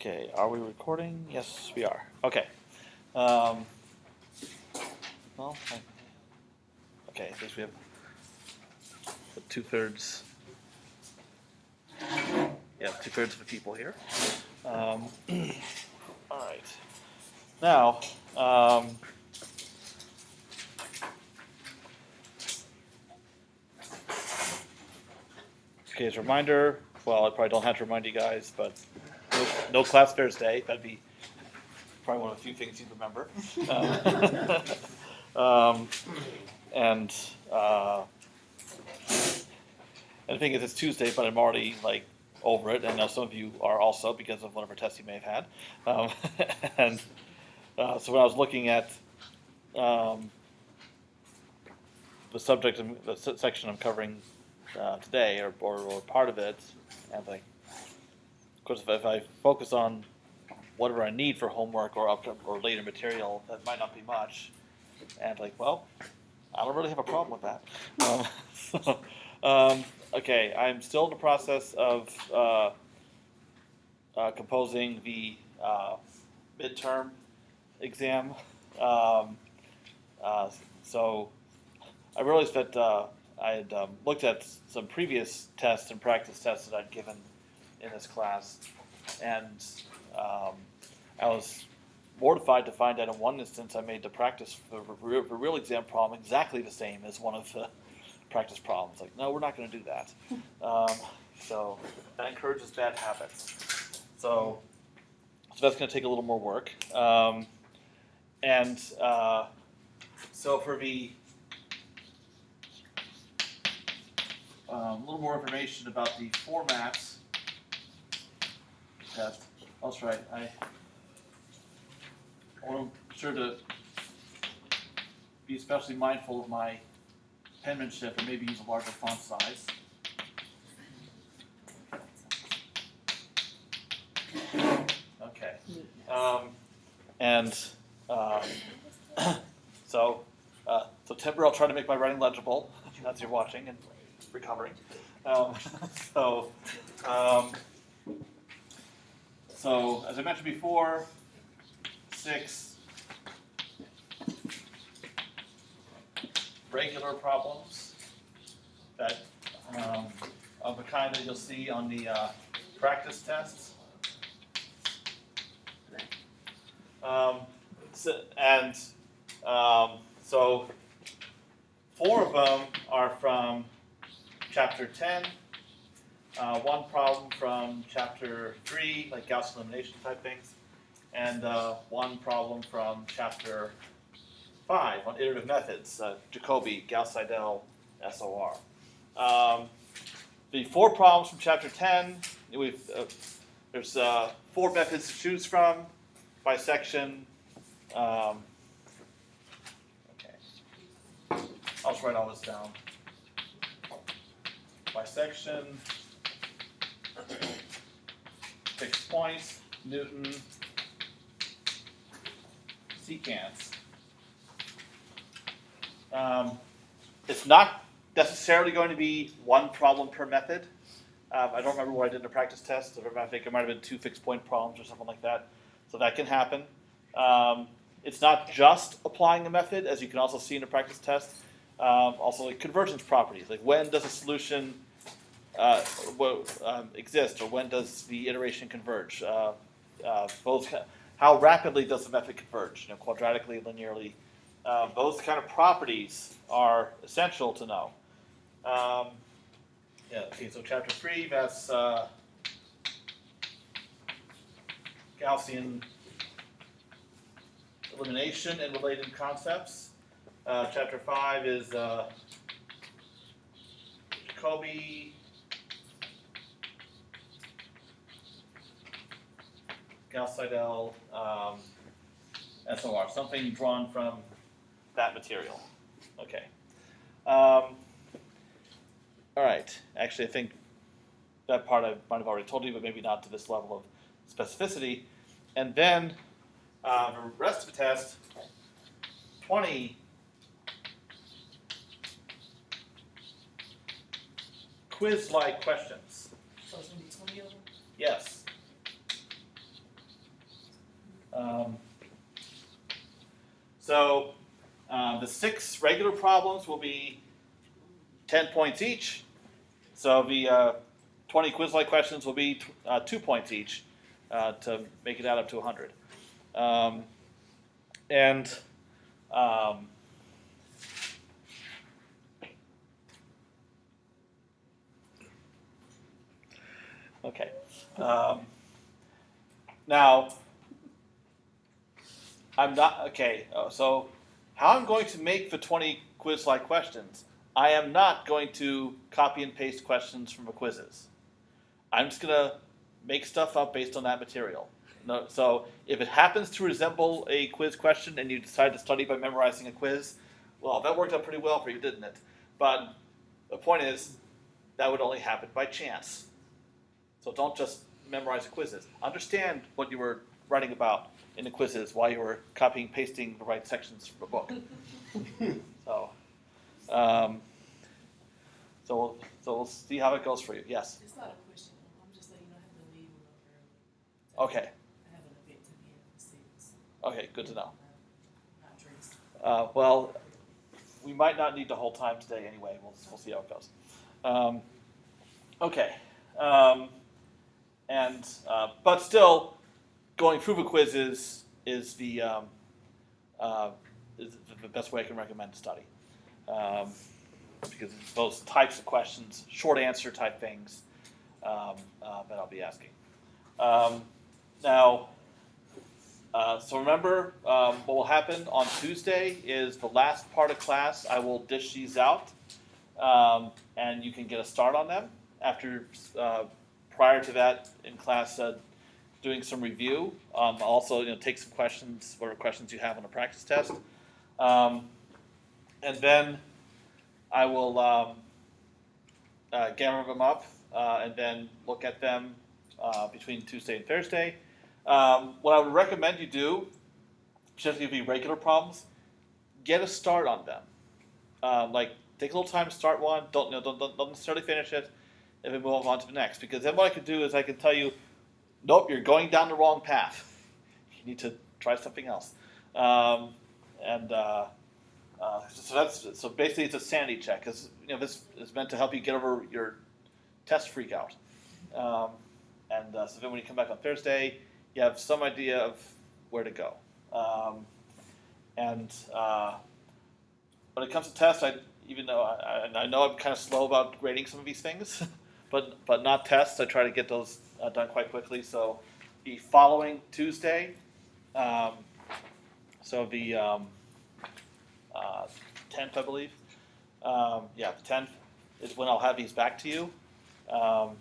Okay, are we recording? Yes, we are. Okay. Well, okay, I think we have 2/3. Yeah, 2/3 of the people here. All right. Now, okay, as a reminder, well, I probably don't have to remind you guys, but no class Thursday. That'd be probably one of the few things you'd remember. And the thing is, it's Tuesday, but I'm already like over it, and I know some of you are also because of whatever test you may have had. And so when I was looking at the subject, the section I'm covering today, or part of it, and like, of course, if I focus on whatever I need for homework or later material, that might not be much. And like, well, I don't really have a problem with that. Okay, I'm still in the process of composing the midterm exam. So I realized that I had looked at some previous tests and practice tests that I'd given in this class, and I was mortified to find that in one instance I made the practice for the real exam problem exactly the same as one of the practice problems. Like, no, we're not going to do that. So that encourages bad habits. So that's going to take a little more work. So for the a little more information about the formats test. That's right. I want to be sure to be especially mindful of my penmanship and maybe use a larger font size. Okay. So September I'll try to make my writing legible as you're watching and recovering. So as I mentioned before, 6 regular problems that of the kind that you'll see on the practice tests. So 4 of them are from chapter 10, 1 problem from chapter 3, like Gauss elimination type things, and 1 problem from chapter 5 on iterative methods, Jacobi, Gauss, Seidel, SOR. The 4 problems from chapter 10, there's 4 methods to choose from by section. Okay, I'll just write all this down. By section, fixed points, Newton, secants. It's not necessarily going to be 1 problem per method. I don't remember what I did in a practice test. I think it might have been 2 fixed point problems or something like that. So that can happen. It's not just applying a method, as you can also see in a practice test. Also, like convergence properties, like when does a solution exist, or when does the iteration converge? How rapidly does the method converge? Quadratically, linearly. Those kind of properties are essential to know. Okay, so chapter 3, that's Gaussian elimination and related concepts. Chapter 5 is Jacobi, Gauss, Seidel, SOR, something drawn from that material. Okay. All right. Actually, I think that part I might have already told you, but maybe not to this level of specificity. And then the rest of the test, 20 quiz-like questions. So it's going to be 20 of them? Yes. So the 6 regular problems will be 10 points each. So the 20 quiz-like questions will be 2 points each to make it add up to 100. And okay. Now, I'm not, okay, so how I'm going to make the 20 quiz-like questions, I am not going to copy and paste questions from the quizzes. I'm just going to make stuff up based on that material. No, so if it happens to resemble a quiz question and you decide to study by memorizing a quiz, well, that worked out pretty well for you, didn't it? But the point is, that would only happen by chance. So don't just memorize the quizzes. Understand what you were writing about in the quizzes while you were copying and pasting the right sections from the book. So we'll see how it goes for you. Yes? It's not a question. I'm just letting you know I have to leave a little early. Okay. I have an event to be at 6. Okay, good to know. Not dressed. Well, we might not need the whole time today anyway. We'll see how it goes. Okay. But still, going through the quizzes is the best way I can recommend to study. Because it's those types of questions, short answer type things that I'll be asking. So remember, what will happen on Tuesday is the last part of class. I will dish these out, and you can get a start on them. After, prior to that in class, doing some review. Also, take some questions, whatever questions you have on a practice test, and then I will gather them up and then look at them between Tuesday and Thursday. What I would recommend you do, particularly if you regular problems, get a start on them. Take a little time to start one. Don't necessarily finish it, and then move on to the next. Because then what I can do is I can tell you, nope, you're going down the wrong path. You need to try something else. So basically it's a sanity check, because this is meant to help you get over your test freak out. So then when you come back on Thursday, you have some idea of where to go. When it comes to tests, even though I know I'm kind of slow about grading some of these things, but not tests, I try to get those done quite quickly. So the following Tuesday, so the 10th, I believe. The 10th is when I'll have these back to you. So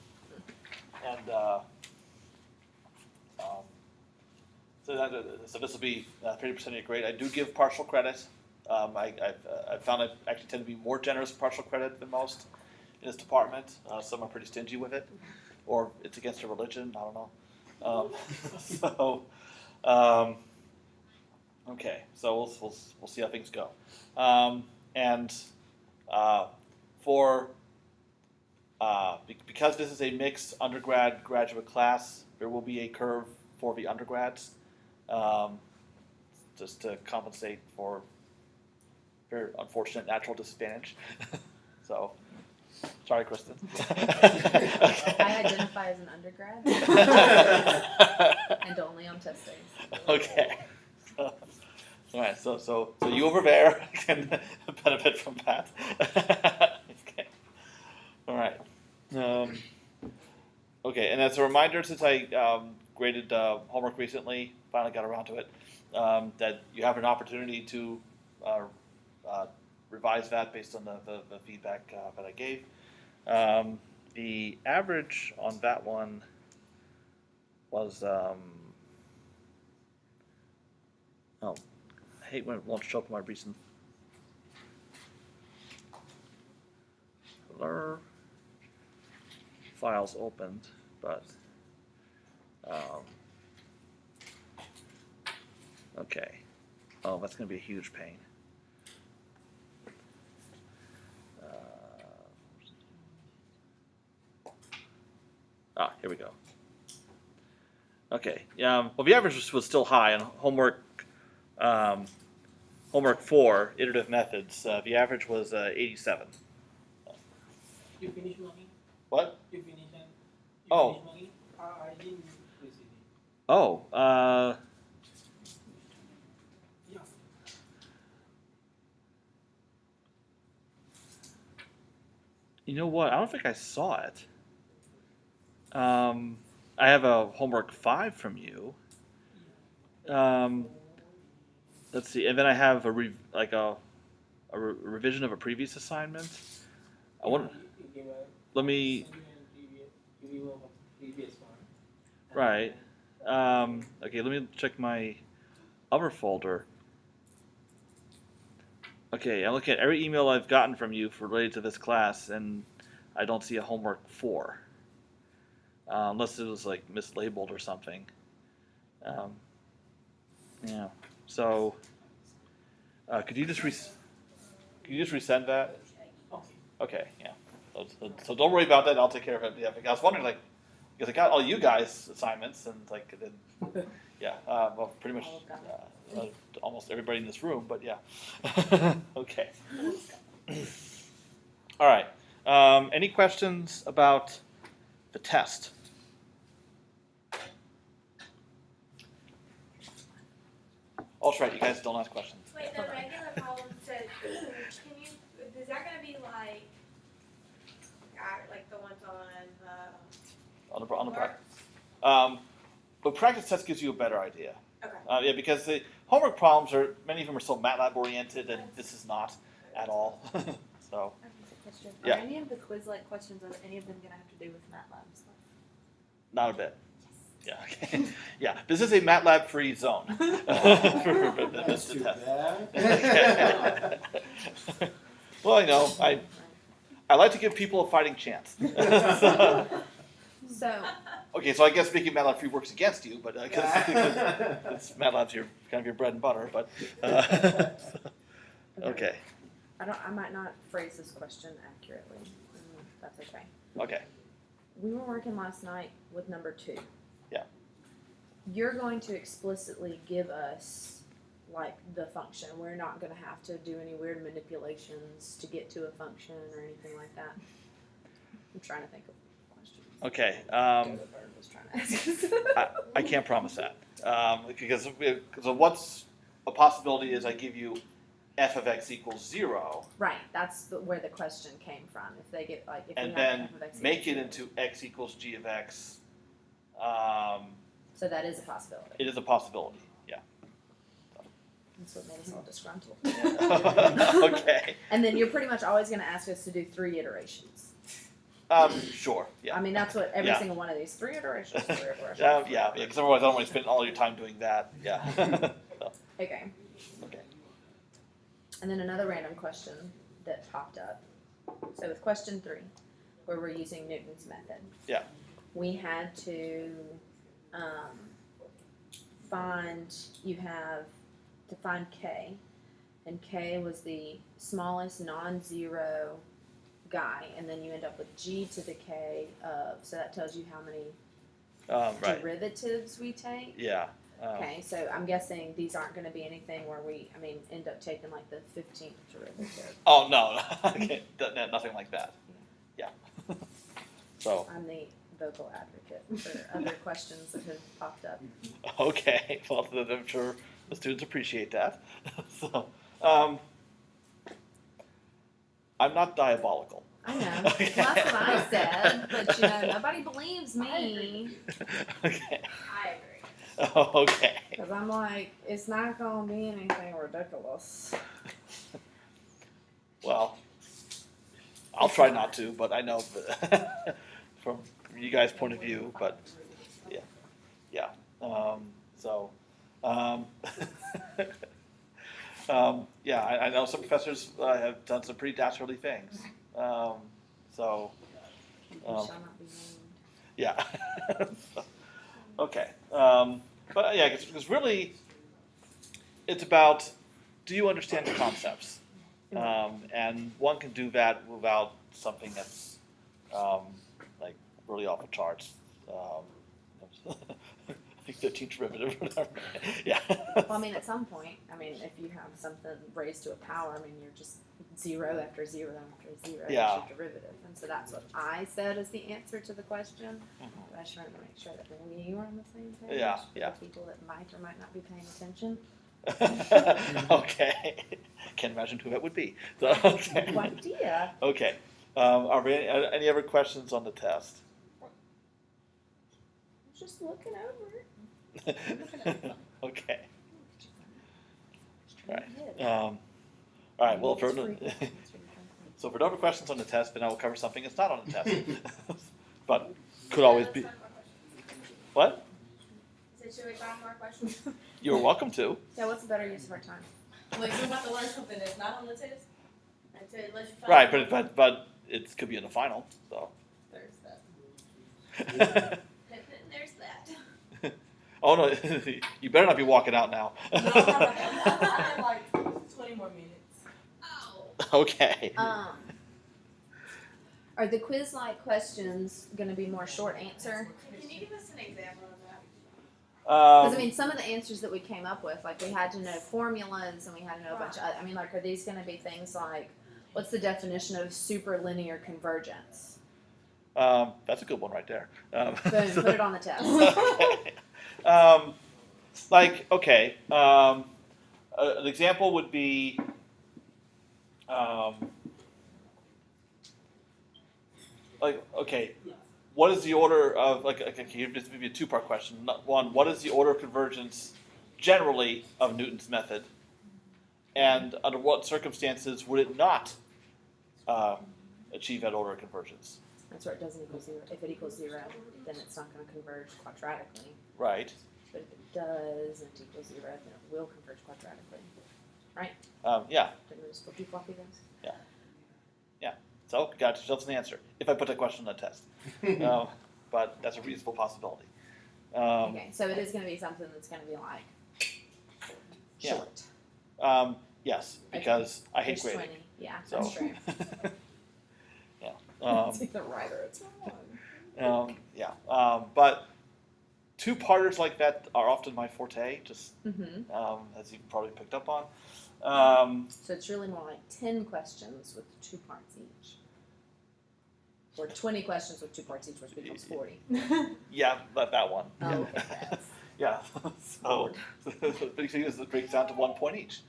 this will be 30% of your grade. I do give partial credit. I found I actually tend to be more generous with partial credit than most in this department. Some are pretty stingy with it, or it's against their religion. I don't know. Okay, so we'll see how things go. Because this is a mixed undergrad graduate class, there will be a curve for the undergrads, just to compensate for very unfortunate natural disadvantage. So, sorry, Kristen. I identify as an undergrad and only on test days. Okay. All right. So you over there can benefit from that. Okay. All right. Okay. And as a reminder, since I graded homework recently, finally got around to it, that you have an opportunity to revise that based on the feedback that I gave. The average on that one was, I hate when it won't show up in my recent files opened, but okay. Oh, that's going to be a huge pain. Here we go. Okay. Well, the average was still high on homework 4, iterative methods. The average was 87. You finish money? What? You finish and Oh. finish money? I didn't receive it. Oh. Yeah. You know what? I don't think I saw it. I have a homework 5 from you. Let's see, and then I have a revision of a previous assignment. I want. You give a Let me. you give a previous one. Right. Okay, let me check my other folder. Okay, I'm looking at every email I've gotten from you related to this class, and I don't see a homework 4. Unless it was like mislabeled or something. Yeah. So, could you just resend that? Okay. Okay. Yeah. So don't worry about that. I'll take care of it. Yeah. I was wondering, like, because I got all you guys' assignments, and like, it didn't. Yeah. Well, pretty much almost everybody in this room, but yeah. Okay. All right. Any questions about the test? Oh, that's right. You guys don't ask questions. Wait, the regular problem said, can you, is that gonna be like the ones on the. On the practice. But practice test gives you a better idea. Okay. Yeah, because the homework problems many of them are so MATLAB oriented, and this is not at all. So Question. Yeah. Are any of the quiz-like questions, are any of them going to have to do with MATLAB stuff? not a bit. Yeah. Okay. Yeah. This is a MATLAB free zone. For That's the too test. bad. Okay. Well, you know, I like to give people a fighting chance. So, Okay, so I guess making MATLAB free works against you, but because MATLAB's kind of your bread and butter. But okay, I might not phrase this question accurately. That's okay. okay, We were working last night with number 2. Yeah. You're going to explicitly give us like the function. We're not going to have to do any weird manipulations to get to a function or anything like that. I'm trying to think of questions. okay. Joseph Bird was trying to ask us. I can't promise that because of what's a possibility is I give you f of x equals 0, Right, that's where the question came from. If they get like, if and we then have f of x make it equals into x equals g of x. 0. So that is a possibility. It is a possibility. Yeah. That's what made us all disgruntled. Okay. And then you're pretty much always going to ask us to do 3 iterations. Sure. Yeah. I mean, that's what every Yeah. single one of these 3 iterations. 3 iterations. Yeah. Because otherwise, I don't want to spend all your time doing that. Yeah. So, Okay. okay. And then another random question that popped up. So with question 3, where we're using Newton's method. Yeah. We had to find k, and k was the smallest non-zero guy, and then you end up with g to the k of, so that tells you how many Right. derivatives we take. Yeah. Okay, so I'm guessing these aren't going to be anything where we, end up taking like the 15th derivative. Oh no. Okay. Nothing like that. Yeah. So. I'm the vocal advocate for other questions that have popped up. Okay. Well, I'm sure the students appreciate that. So. I'm not diabolical. I know. Well, that's what I said, but nobody believes me. Okay. I agree. Oh, okay. Because I'm like, it's not going to be anything ridiculous. Well, I'll try not to, but I know that from you guys' point of view, but yeah. Yeah, I know some professors have done some pretty dastardly things. So, You shall not be named. yeah. Okay. But yeah, because really, it's about, do you understand the concepts? And one can do that without something that's like really off the charts. 13th derivative or whatever. Yeah. Well, I mean, at some point, I mean, if you have something raised to a power, I mean, you're just 0 after 0 after 0 Yeah. is your derivative. And so that's what I said as the answer to the question. Mhm. But I just wanted to make sure that we were on the same page. Yeah, for yeah. the people that might or might not be paying attention. Okay. Can't imagine who that would be. So, okay. What idea? Okay. Are there any other questions on the test? Just looking over it. Okay. Right. Yeah. All right. Well, It's free. That's what so for no other questions on the test, then I will cover something that's not on the test, but could always be. What? So should we find more questions? You're welcome to. Yeah, what's a better use of our time? Like, we're about to learn something that's not on the test? That's it, let's find Right, more. but it could be in the final. So. There's that. There's that. Oh no! You better not be walking out now. No, I have like 20 more minutes. Oh. Okay. Are the quiz-like questions going to be more short answer? Can you give us an example of that? Because I mean, some of the answers that we came up with, like we had to know formulas and we had to know a bunch of. I mean, like, are these going to be things like, what's the definition of superlinear convergence? That's a good one right there. Boom, put it on the test. Like, okay, an example would be, like, okay, what is the order of, like, okay, here's maybe a two-part question. One, what is the order of convergence generally of Newton's method? And under what circumstances would it not achieve that order of convergence? That's where it doesn't equal 0. If it equals 0, then it's not going to converge quadratically. Right. But if it does and it equals 0, then it will converge quadratically. Right? Yeah. Didn't we just flippy floppy those? So, got yourself an answer. If I put that question on the test. But that's a reasonable possibility. Okay, so it is going to be something that's going to be like Yeah. short. Yes, because I hate Page grading. 20. Yeah, So. that's true. Yeah. It's either right or it's wrong. But two-parters like that are often my forte, just Mm-hmm. as you probably picked up on. So it's really more like 10 questions with 2 parts each. Or 20 questions with 2 parts each, which becomes 40. Yeah, that one. Oh, Yeah. okay, that's Yeah. So basically, this breaks down to 1 point each.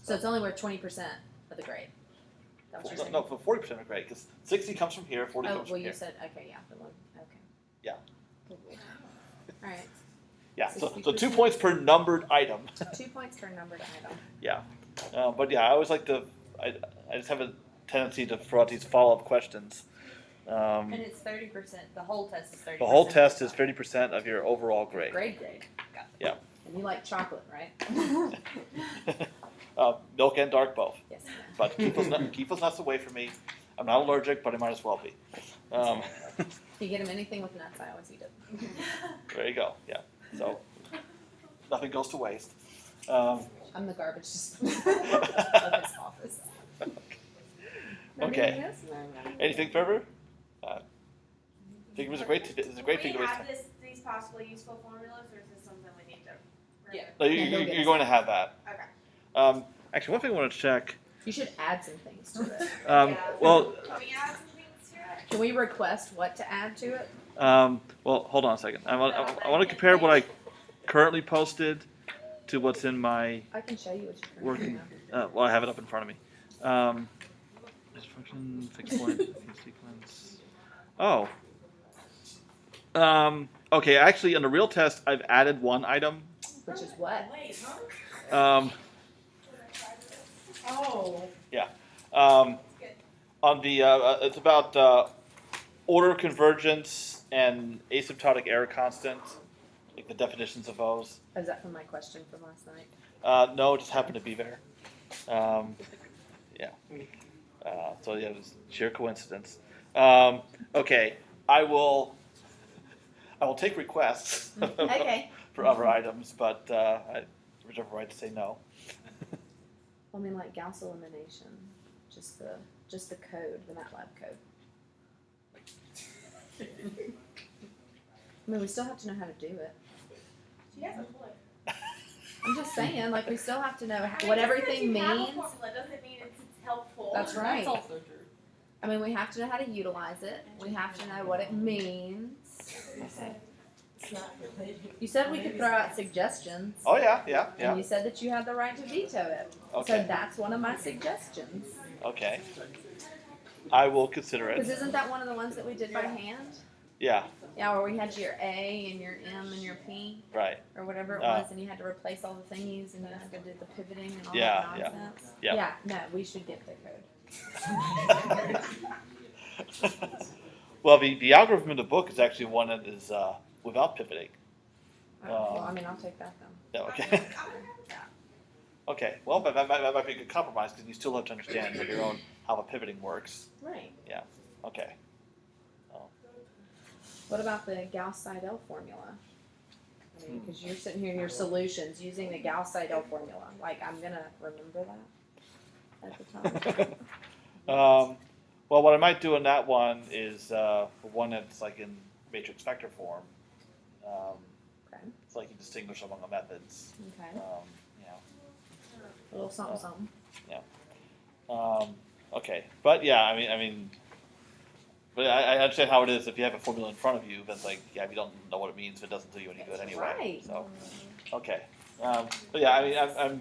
So it's only worth 20% of the grade. That what you're saying? No, for 40% of grade, because 60 comes from here, 40 Oh, comes well, from you here. said, okay, yeah, the one, okay. Yeah. All right, Yeah, so 2 60%. points per numbered item. 2 points per numbered item. Yeah, but yeah, I always like to. I just have a tendency to throw out these follow-up questions. And it's 30%, the whole test is 30%. The whole test is 30% of your overall grade. Grade. Yeah. And you like chocolate, right? Milk and dark both. Yes. But keep those nuts away from me. I'm not allergic, but I might as well be. If you get him anything with nuts, I always eat it. There you go. Yeah. So nothing goes to waste. I'm the garbage disposal of his office. Okay. Anything further? I think it was a great thing Do to we waste have time. these possibly useful formulas, or is this something we need to? Yeah. No, Yeah, he'll get you're us going to have that. Okay. Actually, one thing I want to check. You should add some things to it. Yeah. Well, Can we add some things to it? Can we request what to add to it? well, hold on a second. I want to compare what I currently posted to what's in my I can show you what you're working. have. Well, I have it up in front of me. Function, fixed point, sequence. Oh. Okay, actually, on the real test, I've added one item. Which is what? Wait, huh? Oh. Oh. On the, it's about order convergence and asymptotic error constant, like the definitions of those. Oh, is that from my question from last night? No, it just happened to be there. Yeah. So yeah, it was sheer coincidence. Okay, I will take requests Okay. for other items, but I reserve the right to say no. Well, I mean, like Gauss elimination, just the code, the MATLAB code. I mean, we still have to know how to do it. just saying, like, we still have to know I mean, what just everything because you have a means. formula doesn't mean it's helpful. That's right. That's also true. I mean, we have to know how to utilize it. We have to know what it means. It's not related. You said we could throw out suggestions. Oh yeah, And you said that you had the right to veto it. So Okay, that's one of my suggestions. okay. I will consider Because it. isn't that one of the ones that we did by hand? Yeah, Yeah, where we had your A and your M and your P right. or whatever it Oh. was, and you had to replace all the thingies and you had to do the pivoting and all Yeah, that yeah. nonsense. Yeah. Yeah, no, we should get the code. Well, the algorithm in the book is actually one that is without pivoting. Well, I mean, I'll take that then. Yeah, okay. Okay, well, that might be a good compromise because you still have to understand on your own how the pivoting works. Right. Okay. What about the Gauss-Seidel formula? I mean, because you're sitting here in your solutions using the Gauss-Seidel formula. Like, I'm going to remember that at the time. Well, what I might do in that one is one that's like in matrix vector form. Okay. It's like you distinguish among the methods. Okay. You know. A little something, something. Okay, but yeah, I mean, but I understand how it is. If you have a formula in front of you, then like, yeah, if you don't know what it means, it doesn't do you any good anyway. Right. So, okay, but yeah, I mean,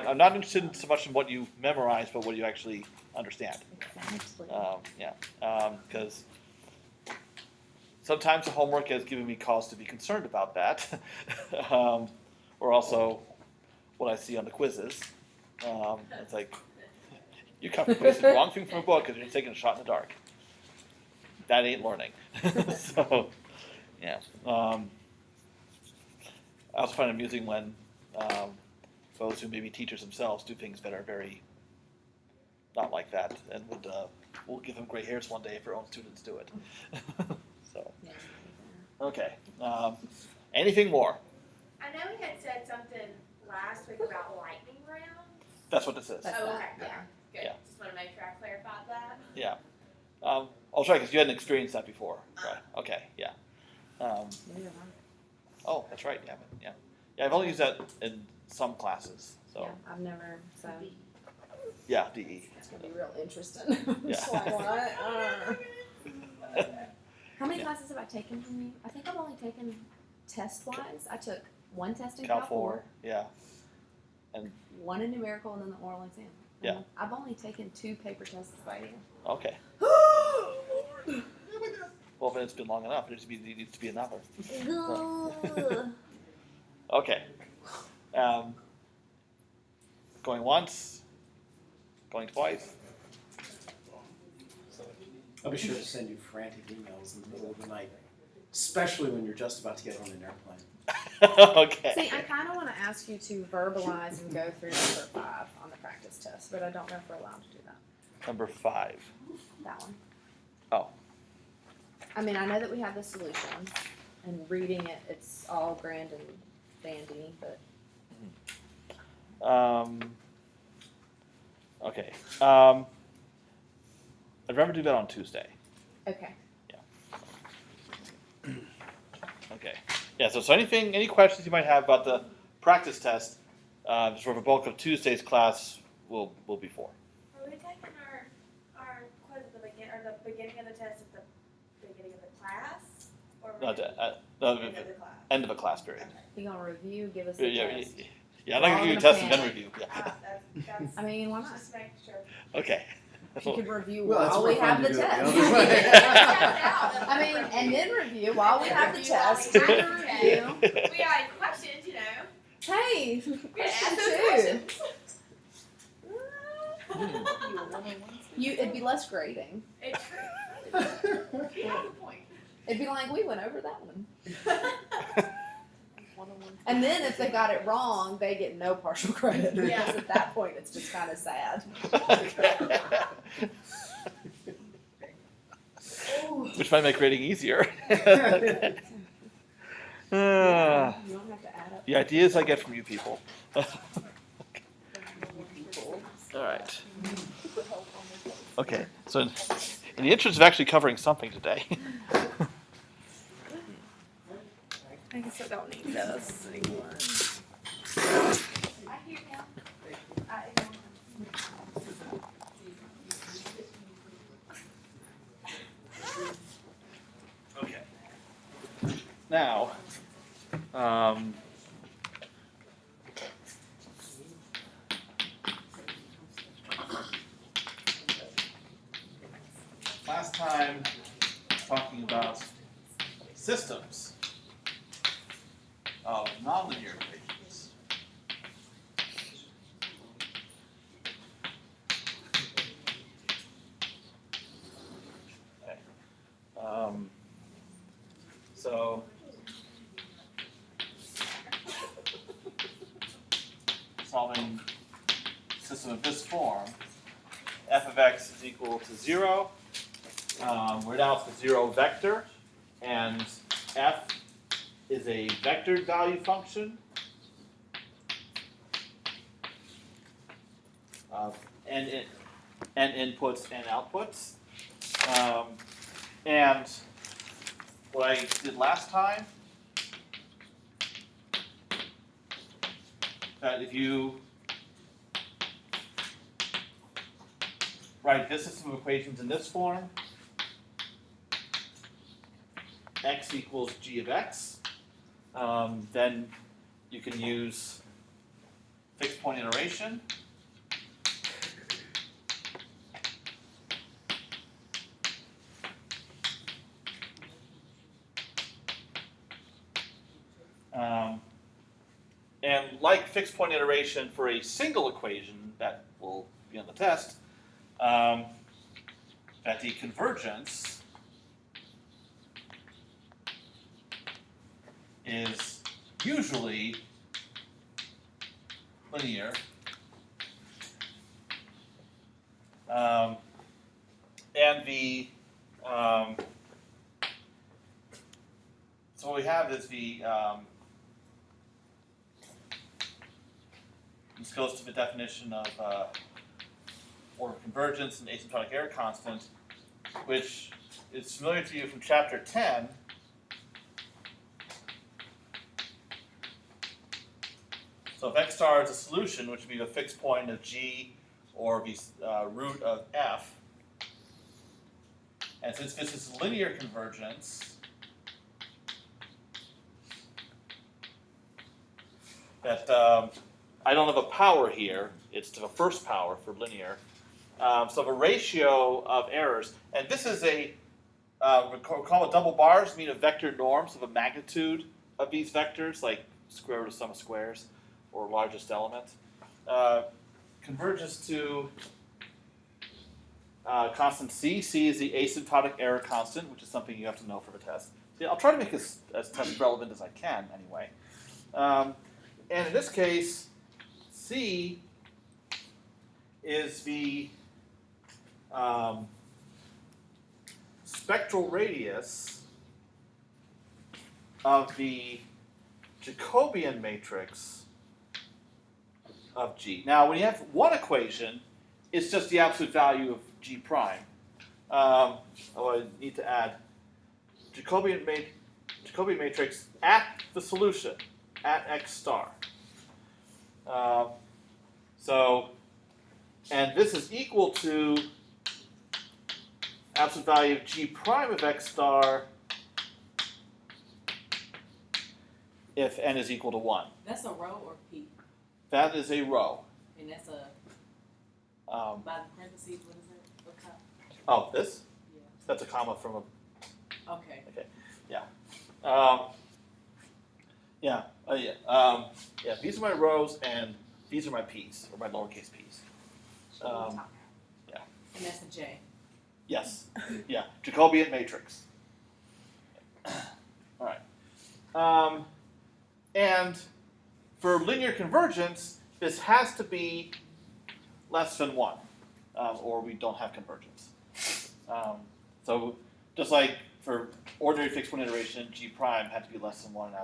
I'm not interested in so much in what you memorize, but what you actually understand. Exactly. Because sometimes the homework has given me cause to be concerned about that, or also what I see on the quizzes. It's like, you come from the wrong thing from a book because you're taking a shot in the dark. That ain't learning. So, yeah. I also find it amusing when those who may be teachers themselves do things that are very not like that, and will give them gray hairs one day if their own students do it. So, Yeah. okay. Anything more? I know we had said something last week about lightning rounds. That's what this is. That's Oh, that, okay, yeah. Good, Yeah. just wanna make sure I clarified that. Yeah. I'll try because you hadn't experienced that before. Right. Okay. Yeah. Neither one. Oh, that's right. Yeah. Yeah. Yeah. I've only used that in some classes. So Yeah, I've never, so yeah, DE. it's going to be real interesting. Yeah. Just like, what? How many Yeah. classes have I taken from you? I think I've only taken test-wise. I took one test in Cal Cal 4. Yeah. one in numerical, and then the oral exam. Yeah. And I've only taken 2 paper tests by you. Okay. Well, then it's been long enough. There needs to be another. Okay. Going once. Going twice. I'll be sure to send you frantic emails in the middle of the night, especially when you're just about to get on an airplane. Okay. See, I kind of want to ask you to verbalize and go through number 5 on the practice test, but I don't know if we're allowed to do that. Number 5. That one. Oh. I mean, I know that we have the solutions, and reading it, it's all grand and dandy, but Okay. I'd rather do that on Tuesday. okay. Okay. Yeah. So any questions you might have about the practice test, sort of a bulk of Tuesday's class will be for. Are we taking our quiz at the beginning of the test at the beginning of the class? Or No, at the no, end of the class? end of a class period. You're going to review, give us the Yeah. test. Yeah. I'm not gonna We're give you a all test gonna and then panic. review. Yeah. That's I mean, why not? just make sure. Okay. You could review Well, that's while more we fun have to the do it the test. other way. I mean, and then review while we have the Review while we test. have And the review. We got questions, you know. Hey, We're gonna question ask those 2. questions. It'd be less grading. It's true. You have a point. It'd be like, we went over that one. And then if they got it wrong, they get no partial credit. Because Yeah. at that point, it's just kind of sad. Which might make grading easier. You don't have to add up. The ideas I get from you people. All right. Okay. So, in the interest of actually covering something today, I guess I don't need this anymore. hear now. Okay. Now, last time talking about systems of nonlinear equations. Okay. So solving a system of this form, f of x is equal to 0. We're now at the 0 vector, and f is a vectored value function of n inputs and outputs. And what I did last time, that if you write this system of equations in this form, x equals g of x, then you can use fixed point iteration. And like fixed point iteration for a single equation that will be on the test, that the convergence is usually linear. And the so what we have is the this goes to the definition of order of convergence and asymptotic error constant, which is familiar to you from chapter 10. So if x star is a solution, which would be the fixed point of g or the root of f, and since this is linear convergence, that I don't have a power here, it's to the first power for linear. So the ratio of errors, and this is a, we call it double bars, mean a vector norm, so the magnitude of these vectors, like square root of sum of squares, or largest element, converges to constant c. C is the asymptotic error constant, which is something you have to know for the test. So I'll try to make this as test relevant as I can, anyway. And in this case, c is the spectral radius of the Jacobian matrix of G. Now, when you have one equation, it's just the absolute value of G prime. I need to add Jacobian matrix at the solution, at x star. And this is equal to absolute value of G prime of x star if n is equal to 1. That's a row or P? That is a row. And that's a, by the parentheses, what is it? What top? Oh, this? Yeah. That's a comma from a. Okay. Okay. Yeah. Yeah. These are my rows, and these are my p's, or my lowercase p's. Yeah. And that's a J. Yes. Yeah. Jacobian matrix. All right. And for linear convergence, this has to be less than 1, or we don't have convergence. So just like for ordinary fixed point iteration, G prime had to be less than 1 in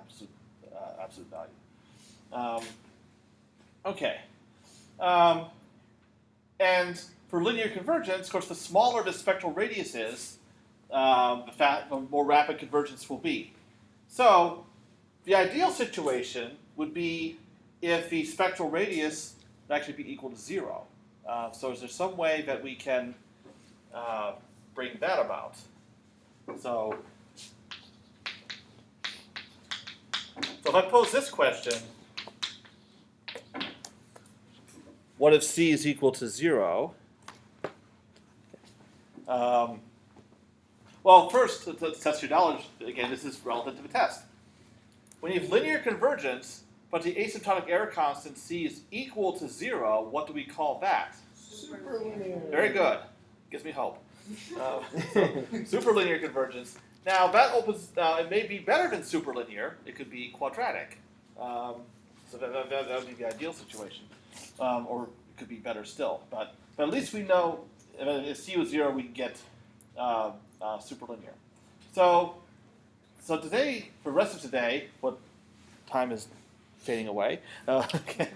absolute value. Okay. And for linear convergence, of course, the smaller the spectral radius is, the more rapid convergence will be. So the ideal situation would be if the spectral radius would actually be equal to 0. So is there some way that we can bring that about? So if I pose this question, what if C is equal to 0? Well, first, let's test your knowledge. Again, this is relevant to the test. When you have linear convergence, but the asymptotic error constant C is equal to 0, what do we call that? Superlinear. Very good. Gives me hope. Superlinear convergence. Now, that opens, it may be better than superlinear. It could be quadratic. So that would be the ideal situation. Or it could be better still. But at least we know if C was 0, we can get superlinear. So today, for the rest of today, what time is fading away. Okay.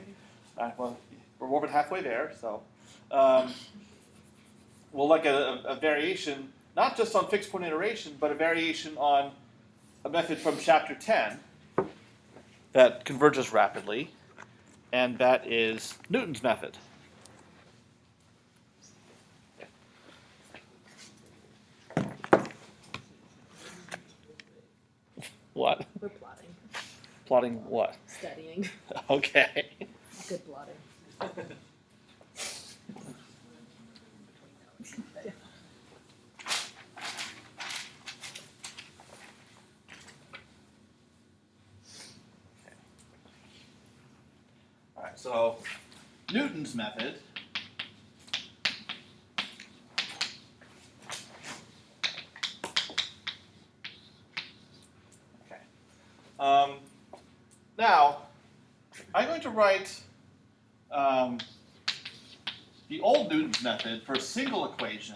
Well, we're more than halfway there. So we'll look at a variation, not just on fixed point iteration, but a variation on a method from chapter 10 that converges rapidly, and that is Newton's method. What? We're plotting, Plotting what? studying, Okay. good plotting. All right, so Newton's method now, I'm going to write the old Newton's method for a single equation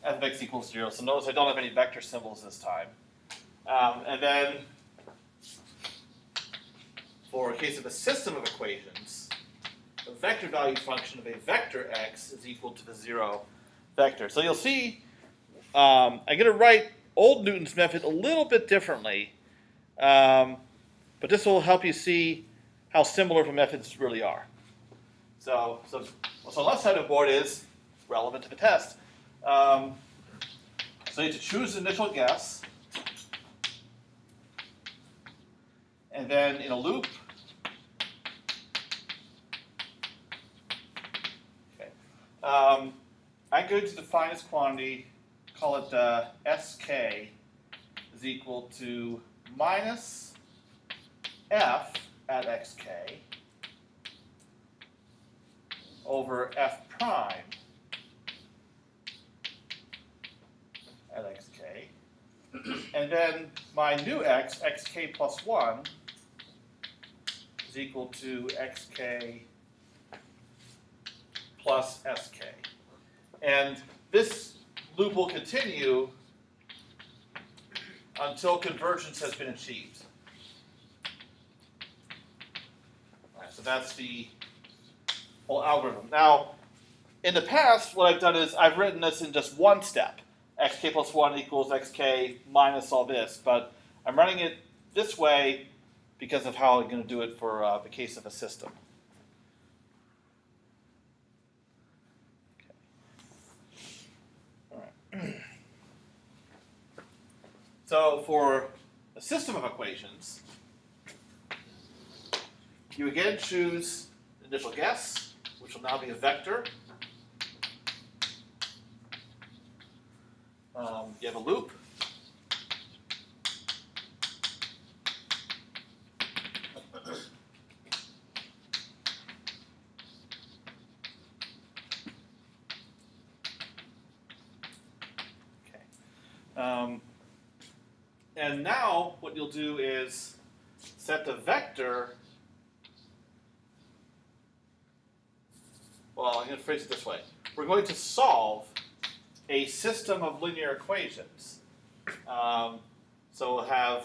f of x equals 0. So notice I don't have any vector symbols this time. And then for a case of a system of equations, the vector value function of a vector x is equal to the 0 vector. So you'll see I'm going to write old Newton's method a little bit differently. But this will help you see how similar the methods really are. So the left side of the board is relevant to the test. So you have to choose the initial guess, and then in a loop, okay. I'm going to define this quantity, call it Sk is equal to minus f at xk over f prime at xk. And then my new x, xk plus 1, is equal to xk plus sk. And this loop will continue until convergence has been achieved. So that's the whole algorithm. Now, in the past, what I've done is I've written this in just one step. Xk plus 1 equals xk minus all this. But I'm running it this way because of how I'm going to do it for the case of a system. Okay. All right. So for a system of equations, you again choose initial guess, which will now be a vector. You have a loop. Okay. And now what you'll do is set the vector. Well, I'm going to phrase it this way. We're going to solve a system of linear equations. So we'll have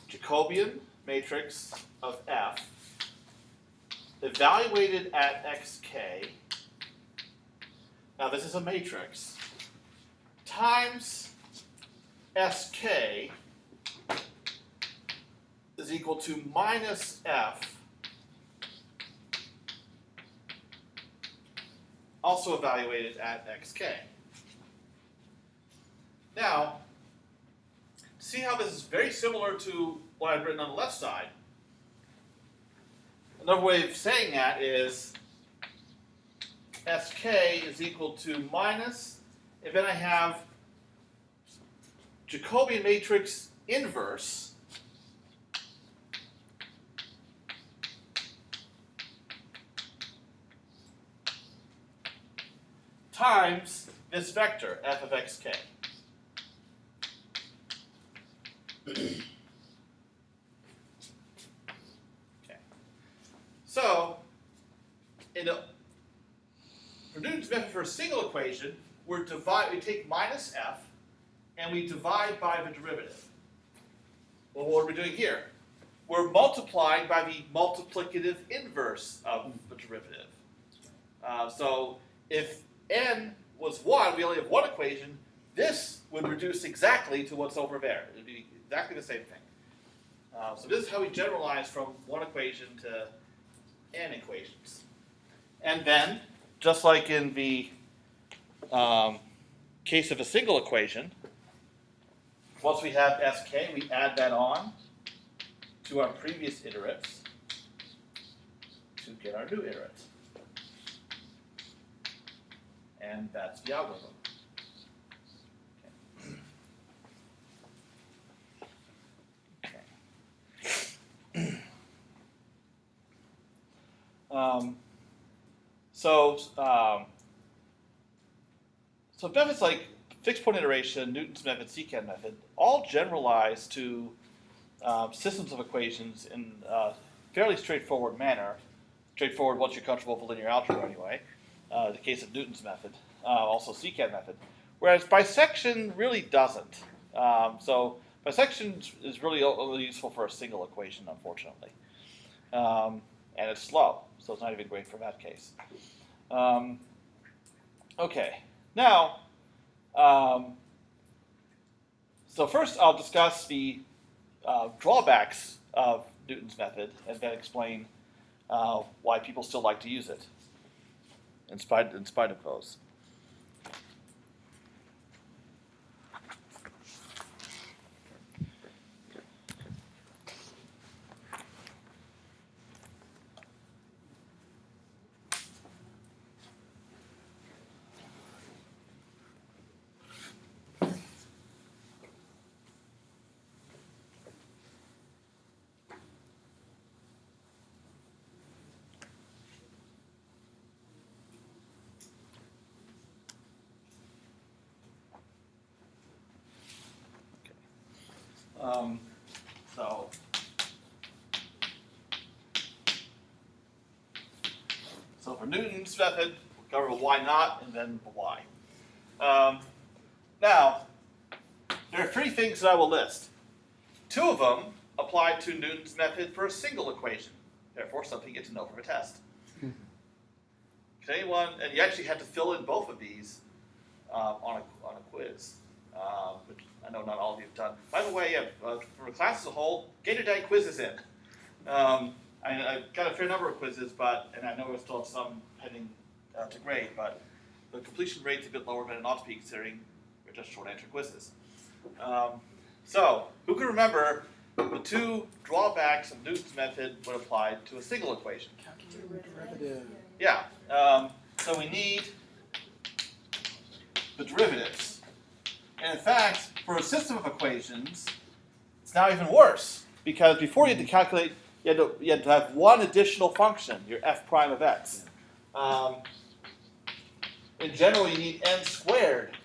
Jacobian matrix of F evaluated at xk. Now this is a matrix. Times sk is equal to minus f also evaluated at xk. Now, see how this is very similar to what I've written on the left side. Another way of saying that is sk is equal to minus, and then I have Jacobian matrix inverse times this vector, f of xk. Okay. So, for Newton's method for a single equation, we take minus f and we divide by the derivative. Well, what are we doing here? We're multiplying by the multiplicative inverse of the derivative. So if n was 1, we only have one equation. This would reduce exactly to what's over there. It would be exactly the same thing. So this is how we generalize from one equation to n equations. And then, just like in the case of a single equation, once we have sk, we add that on to our previous iterates to get our new iterates. And that's the algorithm. So methods like fixed point iteration, Newton's method, secant method, all generalize to systems of equations in a fairly straightforward manner. Straightforward once you're comfortable with linear algebra anyway. The case of Newton's method, also secant method. Whereas bisection really doesn't. So bisection is really only useful for a single equation, unfortunately. And it's slow, so it's not even great for that case. Okay, now, so first I'll discuss the drawbacks of Newton's method and then explain why people still like to use it in spite of those. So for Newton's method, we'll cover the why not and then the why. Now, there are three things that I will list. Two of them apply to Newton's method for a single equation. Therefore, something you get to know from a test. Can anyone, and you actually had to fill in both of these on a quiz, which I know not all of you have done. By the way, for the class as a whole, get your dang quizzes in. I've got a fair number of quizzes, and I know we still have some pending to grade, but the completion rate's a bit lower than it ought to be considering they're just short answer quizzes. So, who can remember the two drawbacks of Newton's method when applied to a single equation? Derivative. Yeah, so we need the derivatives. And in fact, for a system of equations, it's now even worse. Because before you had to calculate, you had to have one additional function, your f prime of x. In general, you need n squared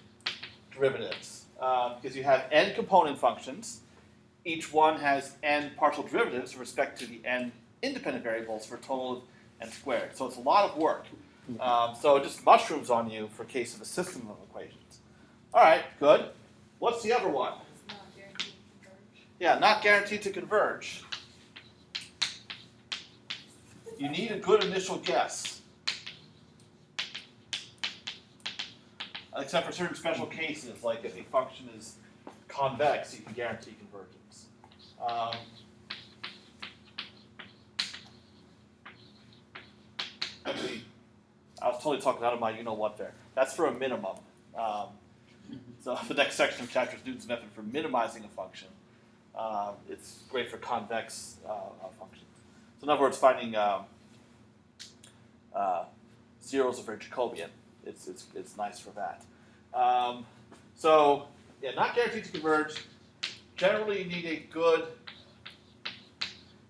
derivatives. Because you have n component functions. Each one has n partial derivatives with respect to the n independent variables for a total of n squared. So it's a lot of work. So it just mushrooms on you for case of a system of equations. All right, good. What's the other one? It's not guaranteed to converge. Yeah, not guaranteed to converge. You need a good initial guess. Except for certain special cases, like if a function is convex, you can guarantee convergence. Actually, I'll was totally talking out of my you-know-what there. That's for a minimum. So the next section of chapter is Newton's method for minimizing a function. It's great for convex functions. So in other words, finding zeros of a Jacobian. It's nice for that. So yeah, not guaranteed to converge. Generally, you need a good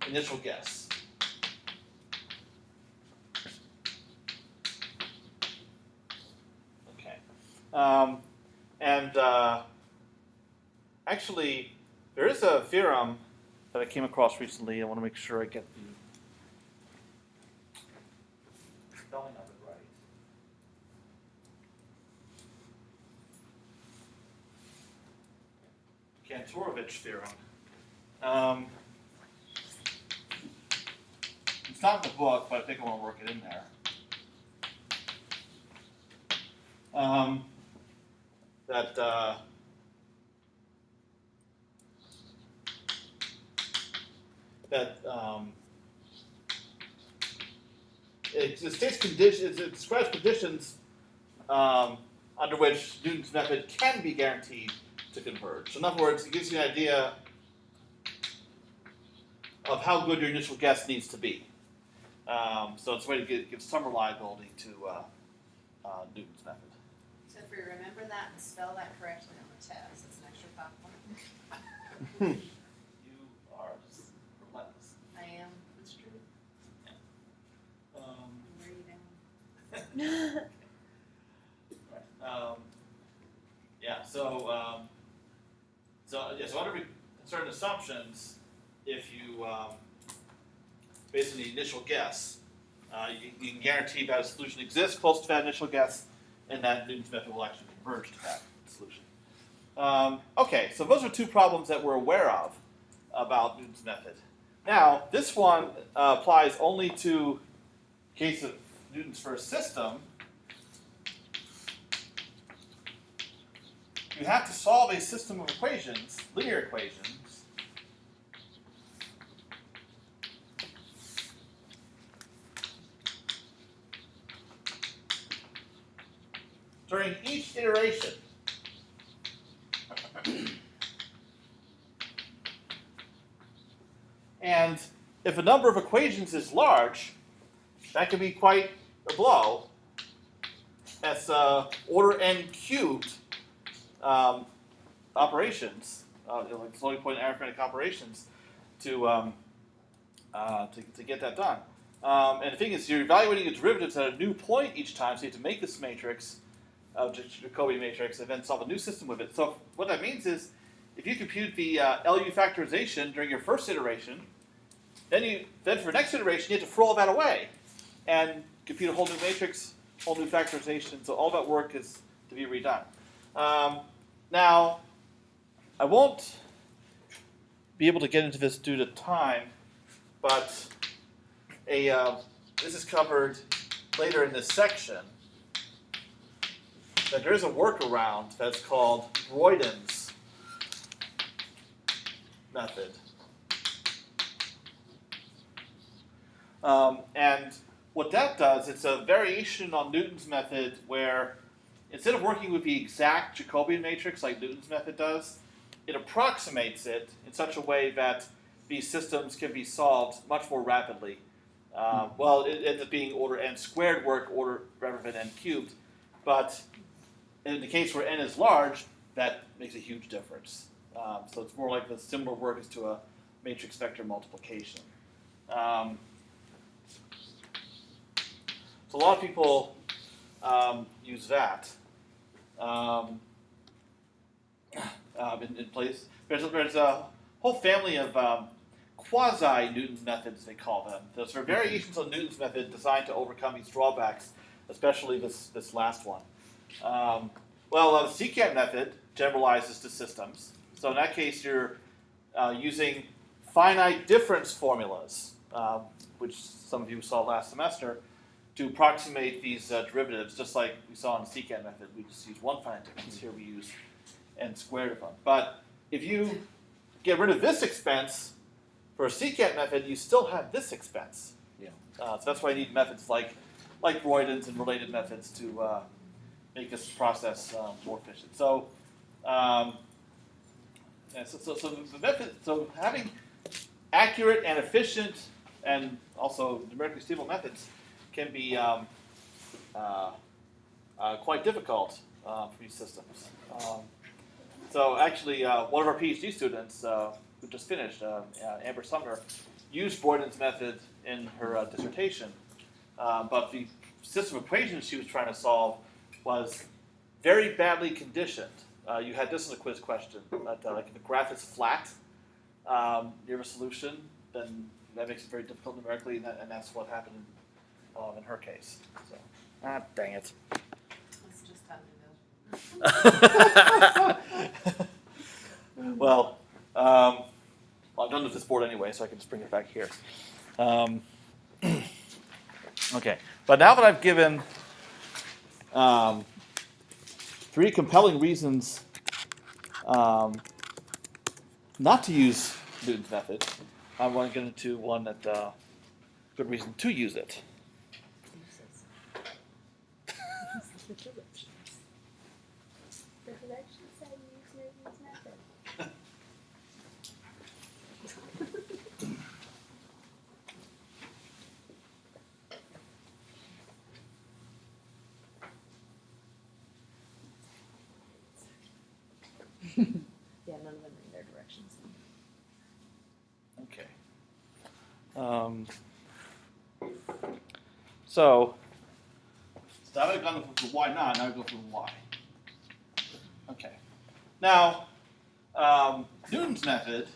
initial guess. Okay. Actually, there is a theorem that I came across recently. I want to make sure I get the spelling of it right. Kantorovich theorem. It's not in the book, but I think I want to work it in there. It states conditions. It describes conditions under which Newton's method can be guaranteed to converge. So in other words, it gives you an idea of how good your initial guess needs to be. So it's a way to give some reliability to Newton's method. So if we remember that and spell that correctly on the test, it's an extra 5 points. You are just relentless. I am, it's true. Um, Where are you down? Yeah. So under certain assumptions, if you based on the initial guess, you can guarantee that a solution exists close to that initial guess, and that Newton's method will actually converge to that solution. Okay, so those are two problems that we're aware of about Newton's method. Now, this one applies only to case of Newton's first system. You have to solve a system of equations, linear equations, during each iteration. And if a number of equations is large, that can be quite a blow. That's order n cubed operations, like floating point arithmetic operations, to get that done. And the thing is, you're evaluating your derivatives at a new point each time, so you have to make this matrix, Jacobian matrix, and then solve a new system with it. So what that means is, if you compute the LU factorization during your first iteration, then for next iteration you have to throw all that away and compute a whole new matrix, whole new factorization. So all that work is to be redone. Now, I won't be able to get into this due to time, but this is covered later in this section. That there is a workaround that's called Broyden's method. And what that does, it's a variation on Newton's method where instead of working with the exact Jacobian matrix like Newton's method does, it approximates it in such a way that these systems can be solved much more rapidly. Well, it ends up being order n squared work rather than n cubed, but in the case where n is large, that makes a huge difference. So it's more like the similar work as to a matrix vector multiplication. So a lot of people use that in place. There's a whole family of quasi-Newton methods, they call them. Those are variations on Newton's method designed to overcome these drawbacks, especially this last one. The secant method generalizes to systems. So in that case, you're using finite difference formulas, which some of you saw last semester, to approximate these derivatives, just like we saw in the secant method. We just use one finite difference. Here we use n squared of them. But if you get rid of this expense for a secant method, you still have this expense. Yeah. So that's why you need methods like like Roydens and related methods to make this process more efficient. So, so the method, so having accurate and efficient and also numerically stable methods can be quite difficult for these systems. So actually, one of our PhD students who just finished, Amber Sumner, used Boyden's method in her dissertation, but the system of equations she was trying to solve was very badly conditioned. You had this in a quiz question, that like if the graph is flat near a solution, then that makes it very difficult numerically, and that's what happened in her case. So, dang it. Let's just have to Well, I'm done with this board anyway, so I can just bring it back here. Okay, but now that I've given 3 compelling reasons not to use Newton's method, I'm going to get into one that good reason to use it. The directions say use Newton's method. Yeah, none of them read their directions. Okay. So I've gone for why not, now I go for why. Okay. Now, Newton's method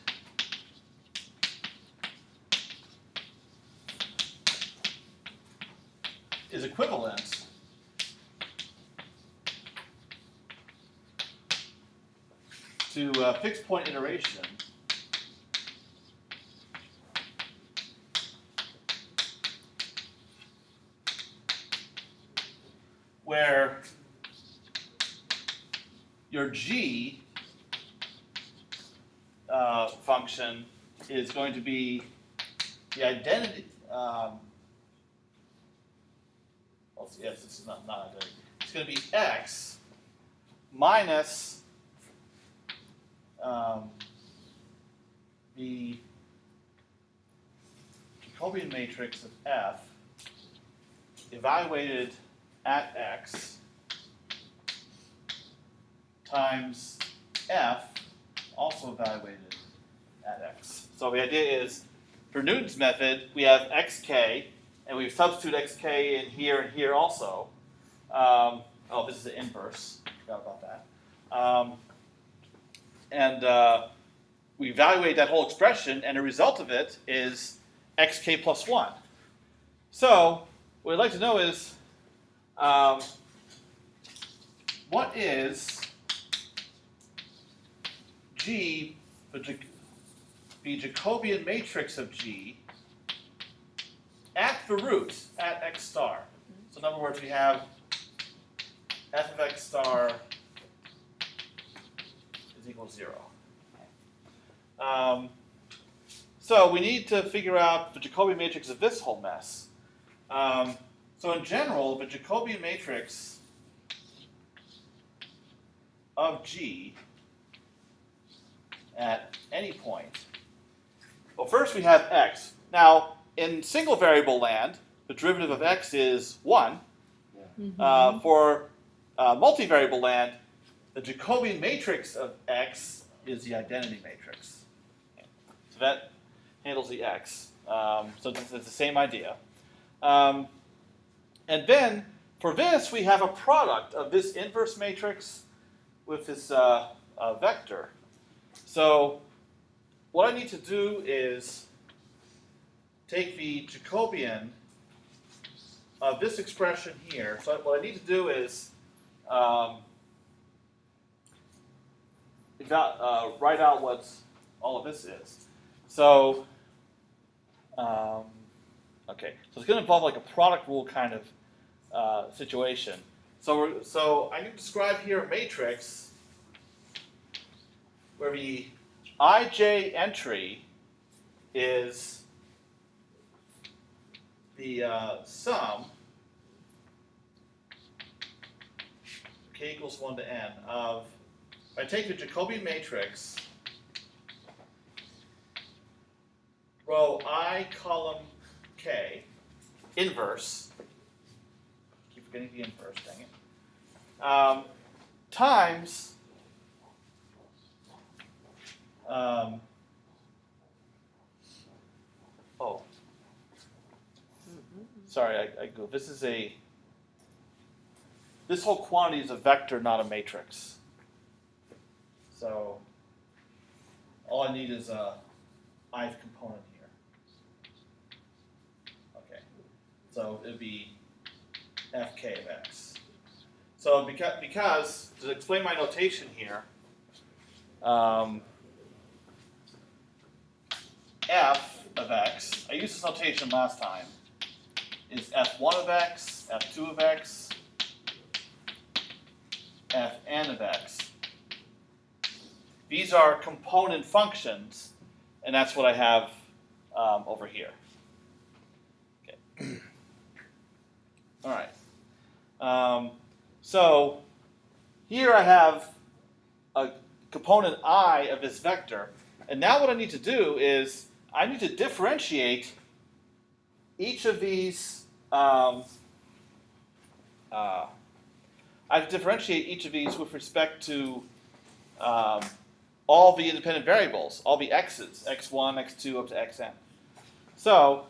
is equivalent to fixed point iteration where your g function is going to be the identity. Yes, this is not identity. It's going to be x minus the Jacobian matrix of f evaluated at x times f also evaluated at x. So the idea is, for Newton's method, we have xk, and we substitute xk in here and here also. Oh, this is the inverse. Forgot about that. And we evaluate that whole expression, and the result of it is xk plus 1. So what I'd like to know is, what is G, the Jacobian matrix of G, at the root, at x star? So in other words, we have f of x star is equal to 0. So we need to figure out the Jacobian matrix of this whole mess. So in general, the Jacobian matrix of G at any point, well, first we have x. Now, in single variable land, the derivative of x is 1. For multivariable land, the Jacobian matrix of x is the identity matrix. So that handles the x. So it's the same idea. And then, for this, we have a product of this inverse matrix with this vector. So what I need to do is take the Jacobian of this expression here. So what I need to do is write out what all of this is. So, okay, so it's going to involve like a product rule kind of situation. So I can describe here a matrix where the ij entry is the sum k equals 1 to n of, if I take the Jacobian matrix, row I, column k, inverse, keep forgetting the inverse, dang it, times sorry, I goofed. This whole quantity is a vector, not a matrix. So all I need is a ith component here. Okay, so it would be fk of x. So because to explain my notation here, f of x, I used this notation last time, is f1 of x, f2 of x, fn of x. These are component functions, and that's what I have over here. Okay. All right. So here I have a component I of this vector, and now what I need to do is I need to differentiate each of these. I have to differentiate each of these with respect to all the independent variables, all the x's, x1, x2, up to xn. So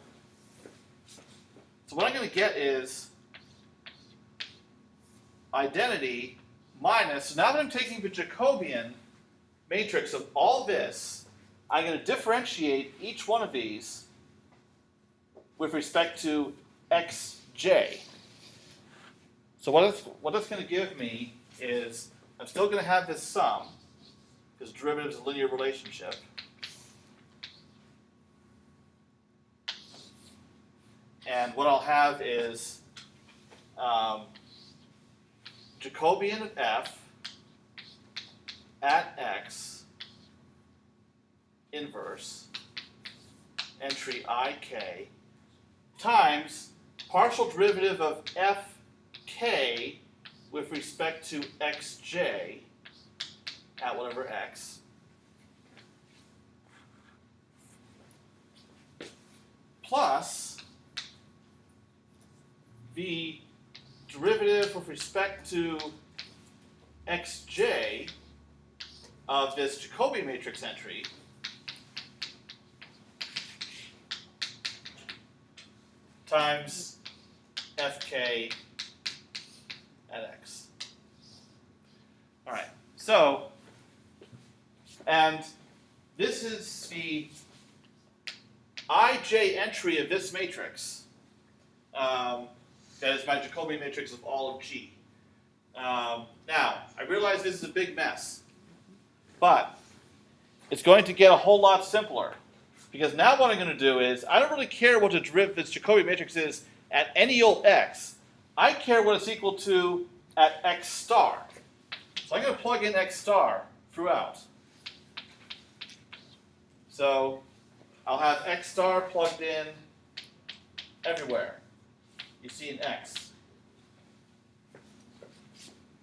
what I'm going to get is identity minus, so now that I'm taking the Jacobian matrix of all this, I'm going to differentiate each one of these with respect to xj. So what that's going to give me is, I'm still going to have this sum, because derivative is a linear relationship. And what I'll have is Jacobian of f at x inverse entry ik times partial derivative of fk with respect to xj at whatever x plus the derivative with respect to xj of this Jacobian matrix entry times fk at x. All right, so, and this is the ij entry of this matrix. That is my Jacobian matrix of all of G. Now, I realize this is a big mess, but it's going to get a whole lot simpler. Because now what I'm going to do is, I don't really care what the derivative of this Jacobian matrix is at any old x. I care what it's equal to at x star. So I'm going to plug in x star throughout. So I'll have x star plugged in everywhere. You see an x.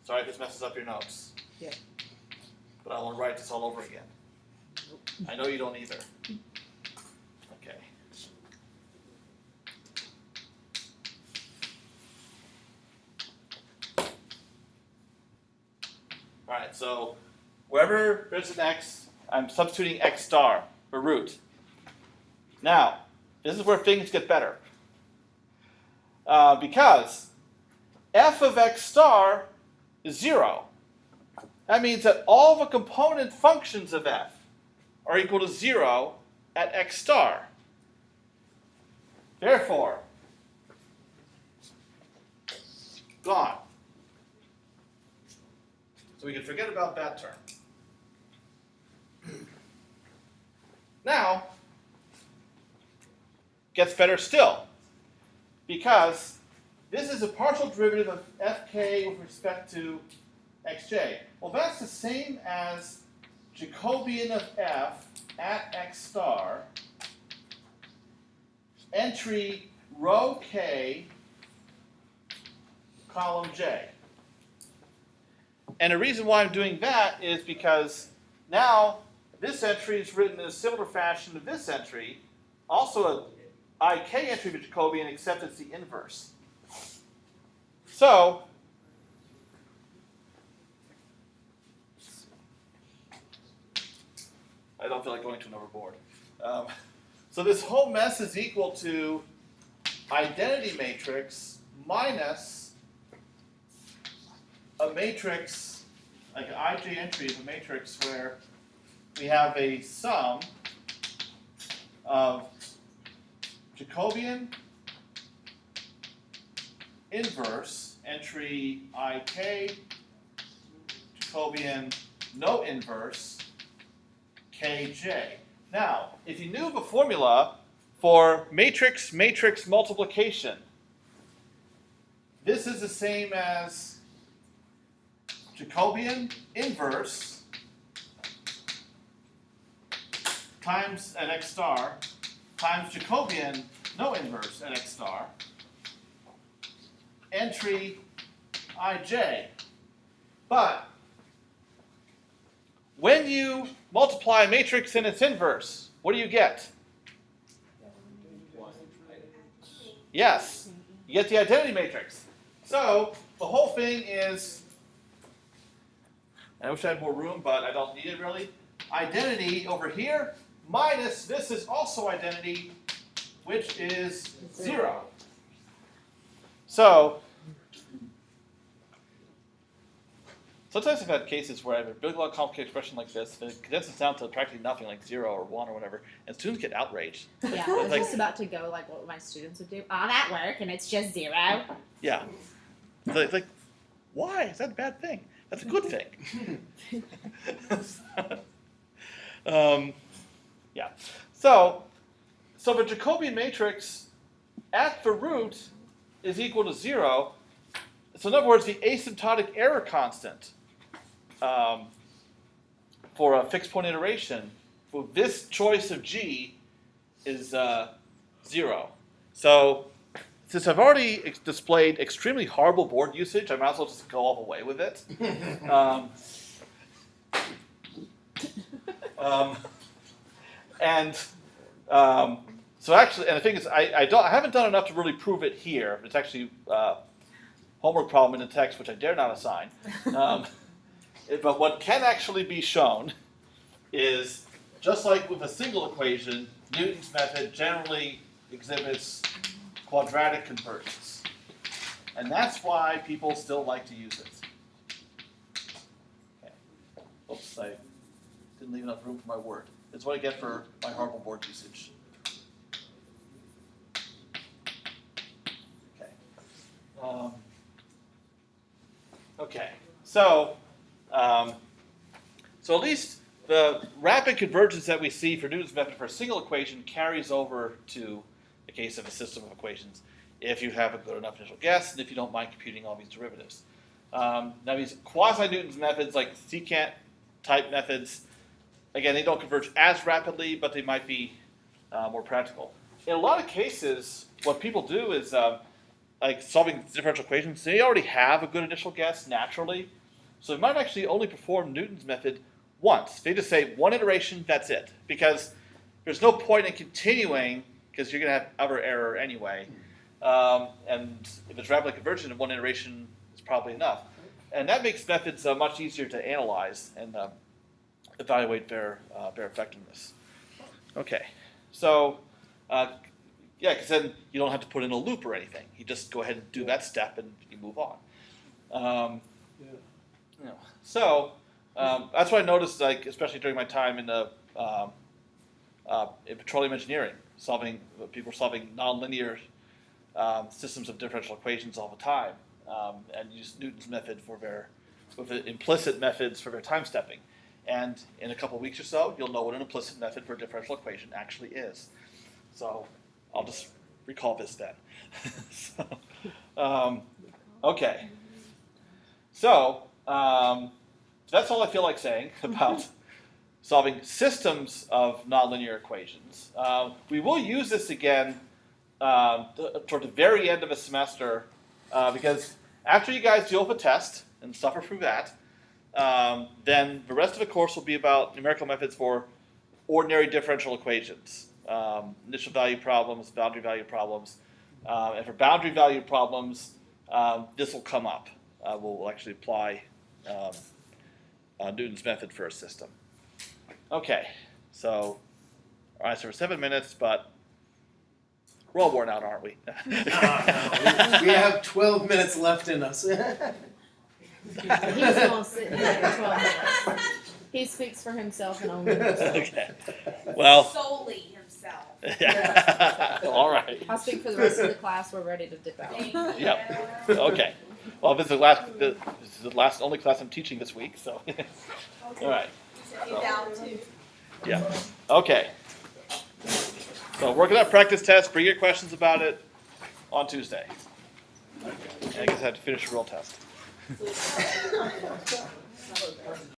Sorry if this messes up your notes. Yeah. But I want to write this all over again. I know you don't either. Okay. All right, so wherever there's an x, I'm substituting x star for root. Now, this is where things get better. Because f of x star is 0. That means that all the component functions of f are equal to 0 at x star. Therefore, gone. So we can forget about that term. Now, gets better still. Because this is a partial derivative of fk with respect to xj. Well, that's the same as Jacobian of f at x star, entry row k, column j. And the reason why I'm doing that is because now this entry is written in a similar fashion to this entry, also a IK entry of Jacobian, except it's the inverse. So, I don't feel like going to another board. So this whole mess is equal to identity matrix minus a matrix, like an IJ entry is a matrix where we have a sum of Jacobian inverse, entry IK, Jacobian no inverse, KJ. Now, if you knew the formula for matrix-matrix multiplication, this is the same as Jacobian inverse times an x star times Jacobian no inverse an x star, entry ij. But when you multiply a matrix and its inverse, what do you get? Yes, you get the identity matrix. So the whole thing is, I wish I had more room, but I don't need it really. Identity over here minus this is also identity, which is 0. So sometimes I've had cases where I have a big, long, complicated expression like this, and it condenses down to practically nothing, like 0 or 1 or whatever, and students get outraged. Yeah, I was just about to go like what my students would do. I'm at work and it's just 0. Yeah. So it's like, why? Is that a bad thing? That's a good thing. Yeah. So the Jacobian matrix at the root is equal to 0. So in other words, the asymptotic error constant for a fixed point iteration for this choice of G is 0. So since I've already displayed extremely horrible board usage, I might as well just go all the way with it. So actually, and the thing is, I haven't done enough to really prove it here. It's actually homework problem in the text, which I dare not assign. But what can actually be shown is, just like with a single equation, Newton's method generally exhibits quadratic convergence. And that's why people still like to use it. Okay. Oops, I didn't leave enough room for my word. It's what I get for my horrible board usage. Okay. Okay. So at least the rapid convergence that we see for Newton's method for a single equation carries over to the case of a system of equations if you have a good enough initial guess and if you don't mind computing all these derivatives. Now these quasi-Newton's methods, like secant type methods, again, they don't converge as rapidly, but they might be more practical. In a lot of cases, what people do is, like solving differential equations, they already have a good initial guess naturally. So they might actually only perform Newton's method once. They just say one iteration, that's it. Because there's no point in continuing, because you're going to have other error anyway. And if it's rapidly convergent, one iteration is probably enough. And that makes methods much easier to analyze and evaluate their effectiveness. Okay, so yeah, because then you don't have to put in a loop or anything. You just go ahead and do that step and you move on. So that's what I noticed, like especially during my time in the in petroleum engineering, people were solving nonlinear systems of differential equations all the time, and used Newton's method with the implicit methods for their time stepping. And in a couple of weeks or so, you'll know what an implicit method for a differential equation actually is. So I'll just recall this then. Okay. So that's all I feel like saying about solving systems of nonlinear equations. We will use this again toward the very end of a semester because after you guys deal with a test and suffer through that, then the rest of the course will be about numerical methods for ordinary differential equations, initial value problems, boundary value problems. And for boundary value problems, this will come up. We'll actually apply Newton's method for a system. Okay, so our answer was 7 minutes, but we're all worn out, aren't we? We have 12 minutes left in us. He's gonna sit here for 12 minutes. He speaks for himself and only himself. Okay. Well, Solely himself. yeah. All right. I'll speak for the rest of the class. We're ready to dip out. Thank Yep. you. Okay. Well, this is the last only class I'm teaching this week, so. All right. You down too. Yeah. Okay. So working on practice test. Bring your questions about it on Tuesday. And I guess I have to finish the real test.